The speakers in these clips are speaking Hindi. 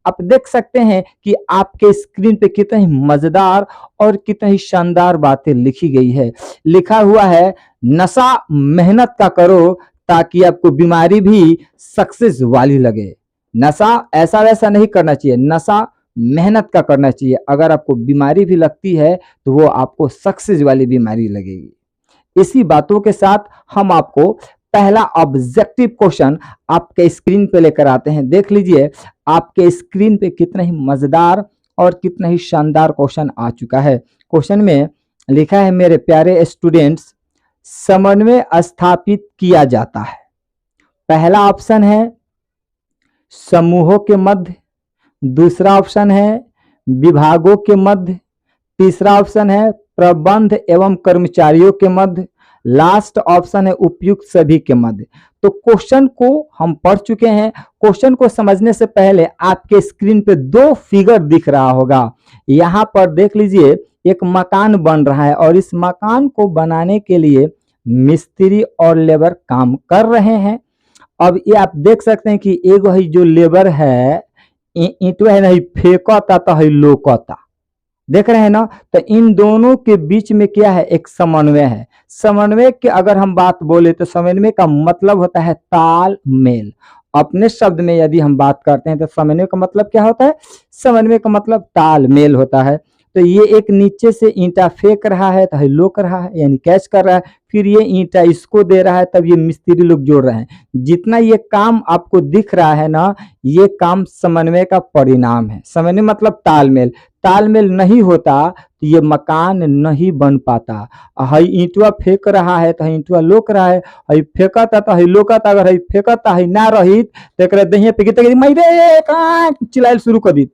आप देख सकते हैं कि आपके स्क्रीन पे कितनी मजेदार और कितनी शानदार बातें लिखी गई है। लिखा हुआ है, नशा मेहनत का करो ताकि आपको बीमारी भी सक्सेस वाली लगे। नशा ऐसा वैसा नहीं करना चाहिए, नशा मेहनत का करना चाहिए। अगर आपको बीमारी भी लगती है तो वो आपको सक्सेस वाली बीमारी लगेगी। इसी बातों के साथ हम आपको पहला ऑब्जेक्टिव क्वेश्चन आपके स्क्रीन पे लेकर आते हैं। देख लीजिए आपके स्क्रीन पे कितना ही मजेदार और कितना ही शानदार क्वेश्चन आ चुका है। क्वेश्चन में लिखा है, मेरे प्यारे स्टूडेंट्स, समन्वय स्थापित किया जाता है। पहला ऑप्शन है समूहों के मध्य, दूसरा ऑप्शन है विभागों के मध्य, तीसरा ऑप्शन है प्रबंध एवं कर्मचारियों के मध्य, लास्ट ऑप्शन है उपयुक्त सभी के मध्य। तो क्वेश्चन को हम पढ़ चुके हैं। क्वेश्चन को समझने से पहले आपके स्क्रीन पे दो फिगर दिख रहा होगा। यहाँ पर देख लीजिए एक मकान बन रहा है और इस मकान को बनाने के लिए मिस्त्री और लेबर काम कर रहे हैं। अब ये आप देख सकते हैं कि एगो है जो लेबर है ईंटवा है नहीं फेंकता तो है लोकता, देख रहे हैं ना। तो इन दोनों के बीच में क्या है, एक समन्वय है। समन्वय की अगर हम बात बोले तो समन्वय का मतलब होता है तालमेल। अपने शब्द में यदि हम बात करते हैं तो समन्वय का मतलब क्या होता है, समन्वय का मतलब तालमेल होता है। तो ये एक नीचे से ईंटा फेंक रहा है तो लोक रहा है यानी कैच कर रहा है, फिर ये ईंटा इसको दे रहा है तब ये मिस्त्री लोग जोड़ रहे हैं। जितना ये काम आपको दिख रहा है ना, ये काम समन्वय का परिणाम है। समन्वय मतलब तालमेल। तालमेल नहीं होता तो ये मकान नहीं बन पाता। हई ईंटवा फेंक रहा है तो ईंटवा लोक रहा है, हई फेंकता तो हई लोकता, अगर हई फेंकता हई ना रही तो दहिया पे मई रे चिल्लाइल शुरू कर दी।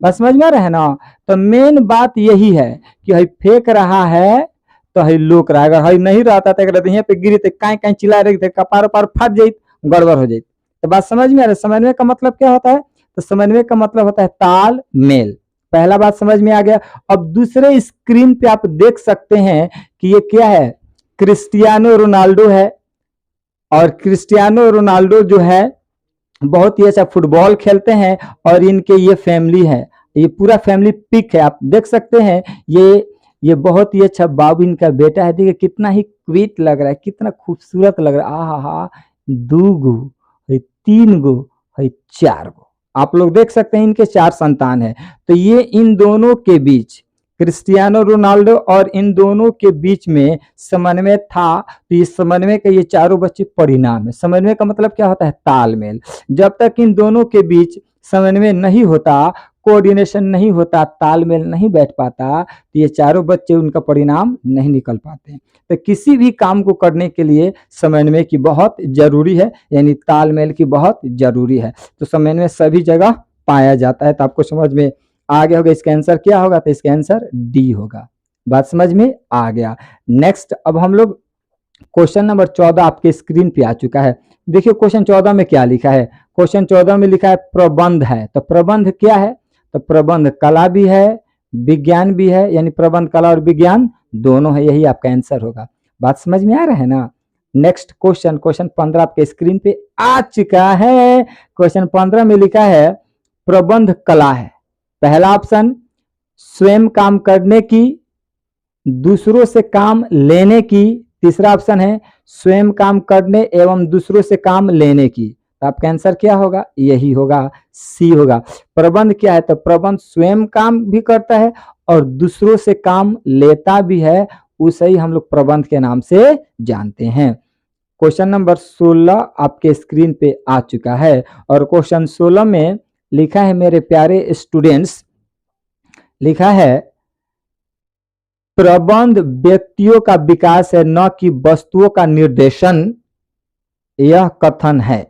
बस समझ में आ रहा है ना। तो मेन बात यही है कि हई फेंक रहा है तो हई लोक रहा है, अगर हई नहीं रहता तो दहिया पे गिरी तो काई काई चिल्ला रही थे, कपार उपार फट जाई, गड़बड़ हो जाई। तो बात समझ में आ रहा है। समन्वय का मतलब क्या होता है, तो समन्वय का मतलब होता है तालमेल। पहला बात समझ में आ गया। अब दूसरे स्क्रीन पे आप देख सकते हैं कि ये क्या है, क्रिस्टियानो रोनाल्डो है। और क्रिस्टियानो रोनाल्डो जो है बहुत ही अच्छा फुटबॉल खेलते हैं और इनके ये फैमिली है, ये पूरा फैमिली पिक है। आप देख सकते हैं ये बहुत ही अच्छा बाबू इनका बेटा है। देखिए कितना ही क्यूट लग रहा है, कितना खूबसूरत लग रहा है। आहा, 2 गो, 3 गो, 4 गो, आप लोग देख सकते हैं इनके 4 संतान है। तो ये इन दोनों के बीच क्रिस्टियानो रोनाल्डो और इन दोनों के बीच में समन्वय था। तो ये समन्वय के ये चारों बच्चे परिणाम है। समन्वय का मतलब क्या होता है, तालमेल। जब तक इन दोनों के बीच समन्वय नहीं होता, कोऑर्डिनेशन नहीं होता, तालमेल नहीं बैठ पाता, तो ये चारों बच्चे उनका परिणाम नहीं निकल पाते। तो किसी भी काम को करने के लिए समन्वय की बहुत जरूरी है, यानी तालमेल की बहुत जरूरी है। तो समन्वय सभी जगह पाया जाता है। तो आपको समझ में आ गया होगा इसका आंसर क्या होगा, तो इसका आंसर डी होगा। बात समझ में आ गया। नेक्स्ट अब हम लोग क्वेश्चन नंबर 14 आपके स्क्रीन पे आ चुका है। देखिए क्वेश्चन 14 में क्या लिखा है। क्वेश्चन 14 में लिखा है प्रबंध है। तो प्रबंध क्या है, तो प्रबंध कला भी है विज्ञान भी है, यानी प्रबंध कला और विज्ञान दोनों है, यही आपका आंसर होगा। बात समझ में आ रहा है ना। नेक्स्ट क्वेश्चन, क्वेश्चन 15 आपके स्क्रीन पे आ चुका है। क्वेश्चन 15 में लिखा है प्रबंध कला है। पहला ऑप्शन स्वयं काम करने की, दूसरों से काम लेने की, तीसरा ऑप्शन है स्वयं काम करने एवं दूसरों से काम लेने की। तो आपका आंसर क्या होगा, यही होगा, सी होगा। प्रबंध क्या है, तो प्रबंध स्वयं काम भी करता है और दूसरों से काम लेता भी है, उसे ही हम लोग प्रबंध के नाम से जानते हैं। क्वेश्चन नंबर 16 आपके स्क्रीन पे आ चुका है और क्वेश्चन 16 में लिखा है मेरे प्यारे स्टूडेंट्स, लिखा है प्रबंध व्यक्तियों का विकास है न कि वस्तुओं का निर्देशन, यह कथन है।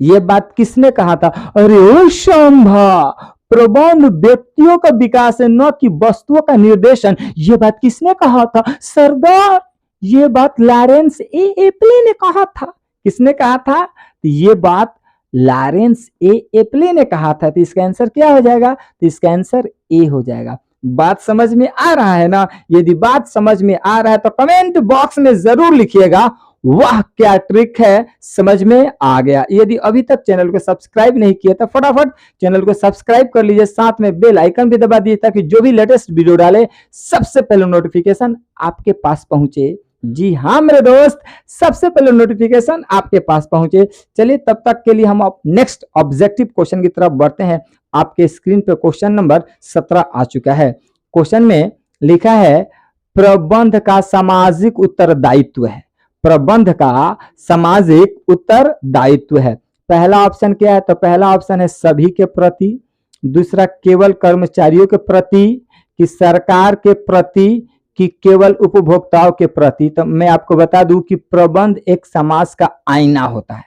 यह बात किसने कहा था, अरे शंभा, प्रबंध व्यक्तियों का विकास है न कि वस्तुओं का निर्देशन, यह बात किसने कहा था सरदार, ये बात लॉरेंस ए एप्ले ने कहा था। किसने कहा था, ये बात लॉरेंस ए एप्ले ने कहा था। तो इसका आंसर क्या हो जाएगा, तो इसका आंसर ए हो जाएगा। बात समझ में आ रहा है ना। यदि बात समझ में आ रहा है तो कमेंट बॉक्स में जरूर लिखिएगा वाह क्या ट्रिक है, समझ में आ गया। यदि अभी तक चैनल को सब्सक्राइब नहीं किया तो फटाफट चैनल को सब्सक्राइब कर लीजिए, साथ में बेल आइकन भी दबा दीजिए ताकि जो भी लेटेस्ट वीडियो डाले सबसे पहले नोटिफिकेशन आपके पास पहुंचे। जी हाँ मेरे दोस्त, सबसे पहले नोटिफिकेशन आपके पास पहुंचे। चलिए तब तक के लिए हम अब नेक्स्ट ऑब्जेक्टिव क्वेश्चन की तरफ बढ़ते हैं। आपके स्क्रीन पे क्वेश्चन नंबर 17 आ चुका है। क्वेश्चन में लिखा है प्रबंध का सामाजिक उत्तरदायित्व है। प्रबंध का सामाजिक उत्तरदायित्व है। पहला ऑप्शन क्या है, तो पहला ऑप्शन है सभी के प्रति, दूसरा केवल कर्मचारियों के प्रति, कि सरकार के प्रति, कि केवल उपभोक्ताओं के प्रति। तो मैं आपको बता दूं कि प्रबंध एक समाज का आईना होता है।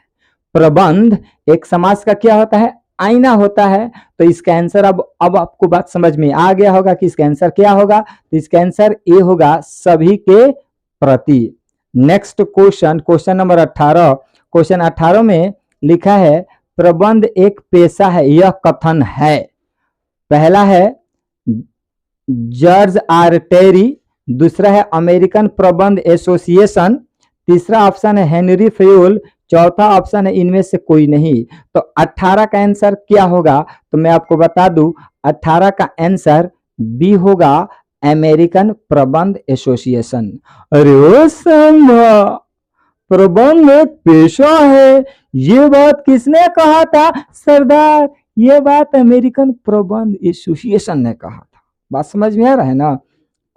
प्रबंध एक समाज का क्या होता है, आईना होता है। तो इसका आंसर अब आपको बात समझ में आ गया होगा कि इसका आंसर क्या होगा। तो इसका आंसर ए होगा, सभी के प्रति। Next question, question number 18। Question 18 में लिखा है प्रबंध एक पेशा है, यह कथन है। पहला है जॉर्ज आर टेरी, दूसरा है अमेरिकन प्रबंध एसोसिएशन, तीसरा ऑप्शन है हेनरी फेयोल, चौथा ऑप्शन है इनमें से कोई नहीं। तो 18 का आंसर क्या होगा, तो मैं आपको बता दूं 18 का आंसर बी होगा, अमेरिकन प्रबंध एसोसिएशन। अरे संभा, प्रबंध एक पेशा है, ये बात किसने कहा था सरदार, ये बात अमेरिकन प्रबंध एसोसिएशन ने कहा था। बात समझ में आ रहा है ना।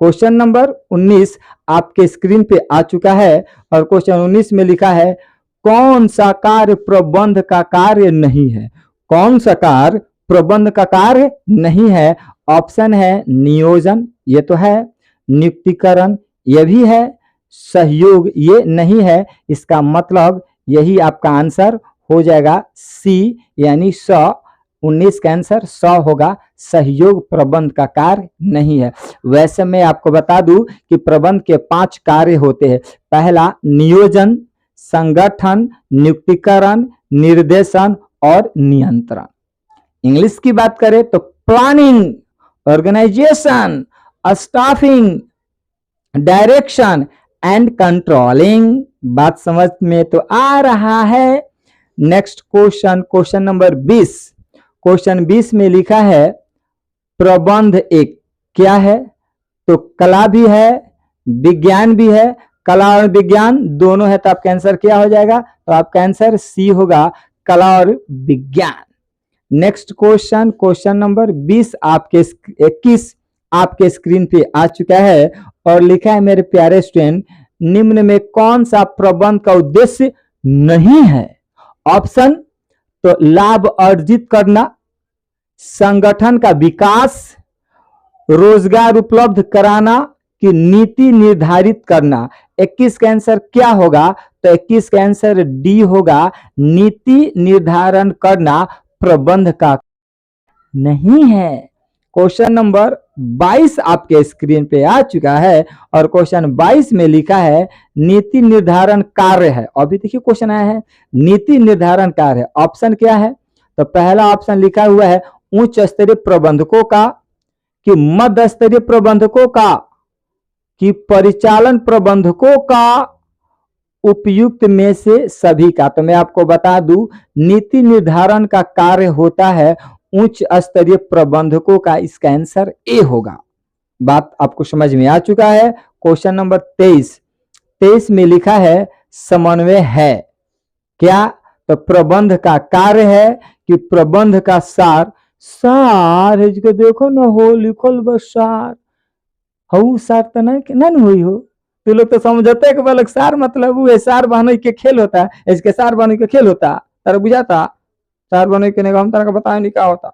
क्वेश्चन नंबर 19 आपके स्क्रीन पे आ चुका है और क्वेश्चन 19 में लिखा है कौन सा कार्य प्रबंध का कार्य नहीं है। कौन सा कार्य प्रबंध का कार्य नहीं है। ऑप्शन है नियोजन, ये तो है, नियुक्तिकरण ये भी है, सहयोग ये नहीं है। इसका मतलब यही आपका आंसर हो जाएगा सी, यानी 19 का आंसर 100 होगा, सहयोग प्रबंध का कार्य नहीं है। वैसे मैं आपको बता दूं कि प्रबंध के 5 कार्य होते हैं। पहला नियोजन, संगठन, नियुक्तिकरण, निर्देशन और नियंत्रण। इंग्लिश की बात करें तो planning, organization, staffing, direction and controlling. बात समझ में तो आ रहा है। Next question, question number 20। Question 20 में लिखा है प्रबंध एक क्या है, तो कला भी है, विज्ञान भी है। कला और विज्ञान दोनों है, तो आपका आंसर क्या हो जाएगा, तो आपका आंसर सी होगा, कला और विज्ञान। नेक्स्ट क्वेश्चन, क्वेश्चन नंबर 20 आपके 21 आपके स्क्रीन पे आ चुका है और लिखा है मेरे प्यारे स्टूडेंट निम्न में कौन सा प्रबंध का उद्देश्य नहीं है। ऑप्शन तो लाभ अर्जित करना, संगठन का विकास, रोजगार उपलब्ध कराना, कि नीति निर्धारित करना। 21 का आंसर क्या होगा, तो 21 का आंसर डी होगा, नीति निर्धारण करना प्रबंध का नहीं है। क्वेश्चन नंबर 22 आपके स्क्रीन पे आ चुका है और क्वेश्चन 22 में लिखा है नीति निर्धारण कार्य है। अभी देखिए क्वेश्चन आया है नीति निर्धारण कार्य, ऑप्शन क्या है, तो पहला ऑप्शन लिखा हुआ है उच्च स्तरीय प्रबंधकों का, कि मध्य स्तरीय प्रबंधकों का, कि परिचालन प्रबंधकों का, उपयुक्त में से सभी का। तो मैं आपको बता दूं नीति निर्धारण का कार्य होता है उच्च स्तरीय प्रबंधकों का। इसका आंसर ए होगा। बात आपको समझ में आ चुका है। क्वेश्चन नंबर 23 में लिखा है समन्वय है क्या, तो प्रबंध का कार्य है कि प्रबंध का सार। सार है देखो ना हो लिखल बस सार, हऊ सार तो नहीं हुई हो, तू लोग तो समझते कि बालक सार मतलब वो है सार बहनोई के खेल होता है, इसके सार बहनोई के खेल होता तारा बुझाता, सार बहनोई के हम तारा का बताया नहीं क्या होता।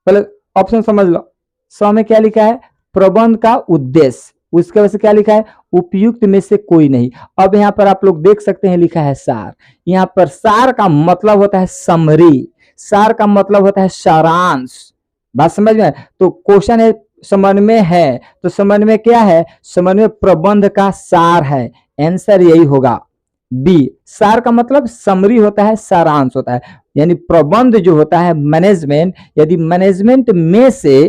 पहले ऑप्शन समझ लो। 100 में क्या लिखा है प्रबंध का उद्देश्य, उसके वजह से क्या लिखा है उपयुक्त में से कोई नहीं। अब यहाँ पर आप लोग देख सकते हैं लिखा है सार। यहाँ पर सार का मतलब होता है समरी, सार का मतलब होता है सारांश। बात समझ में। तो क्वेश्चन है समन्वय है, तो समन्वय क्या है, समन्वय प्रबंध का सार है। आंसर यही होगा बी। सार का मतलब समरी होता है, सारांश होता है। यानी प्रबंध जो होता है मैनेजमेंट, यदि मैनेजमेंट में से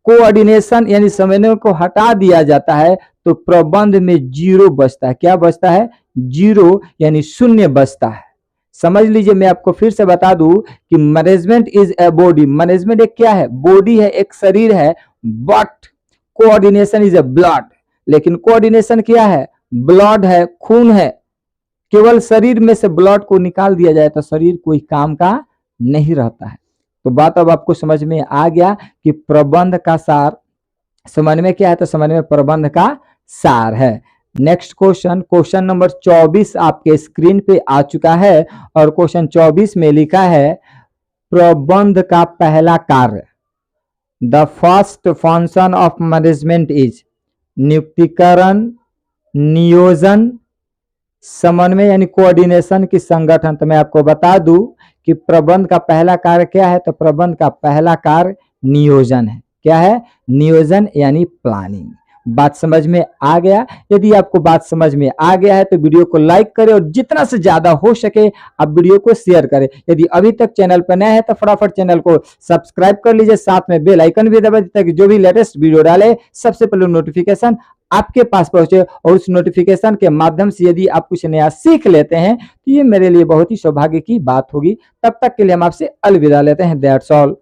कोऑर्डिनेशन यानी समन्वय को हटा दिया जाता है तो प्रबंध में 0 बचता है। क्या बचता है जीरो यानी शून्य बचता है। समझ लीजिए, मैं आपको फिर से बता दूं कि management is a body. Management एक क्या है? बॉडी है, एक शरीर है। But coordination is a blood. लेकिन कोऑर्डिनेशन क्या है? ब्लड है, खून है। केवल शरीर में से ब्लड को निकाल दिया जाए तो शरीर कोई काम का नहीं रहता है। तो बात अब आपको समझ में आ गया कि प्रबंध का सार समन्वय क्या है? तो समन्वय प्रबंध का सार है। नेक्स्ट क्वेश्चन, क्वेश्चन नंबर 24 आपके स्क्रीन पे आ चुका है और क्वेश्चन 24 में लिखा है प्रबंध का पहला कार्य। The first function of management is नियुक्तिकरण, नियोजन, समन्वय यानी कोऑर्डिनेशन की संगठन। तो मैं आपको बता दूं कि प्रबंध का पहला कार्य क्या है? तो प्रबंध का पहला कार्य नियोजन है। क्या है? नियोजन यानी प्लानिंग। बात समझ में आ गया? यदि आपको बात समझ में आ गया है तो वीडियो को लाइक करें और जितना से ज्यादा हो सके आप वीडियो को शेयर करें। यदि अभी तक चैनल पर नए हैं तो फटाफट चैनल को सब्सक्राइब कर लीजिए, साथ में बेल आइकन भी दबा दीजिए ताकि जो भी लेटेस्ट वीडियो डाले सबसे पहले नोटिफिकेशन आपके पास पहुंचे। और उस नोटिफिकेशन के माध्यम से यदि आप कुछ नया सीख लेते हैं तो ये मेरे लिए बहुत ही सौभाग्य की बात होगी। तब तक के लिए हम आपसे अलविदा लेते हैं। That's all.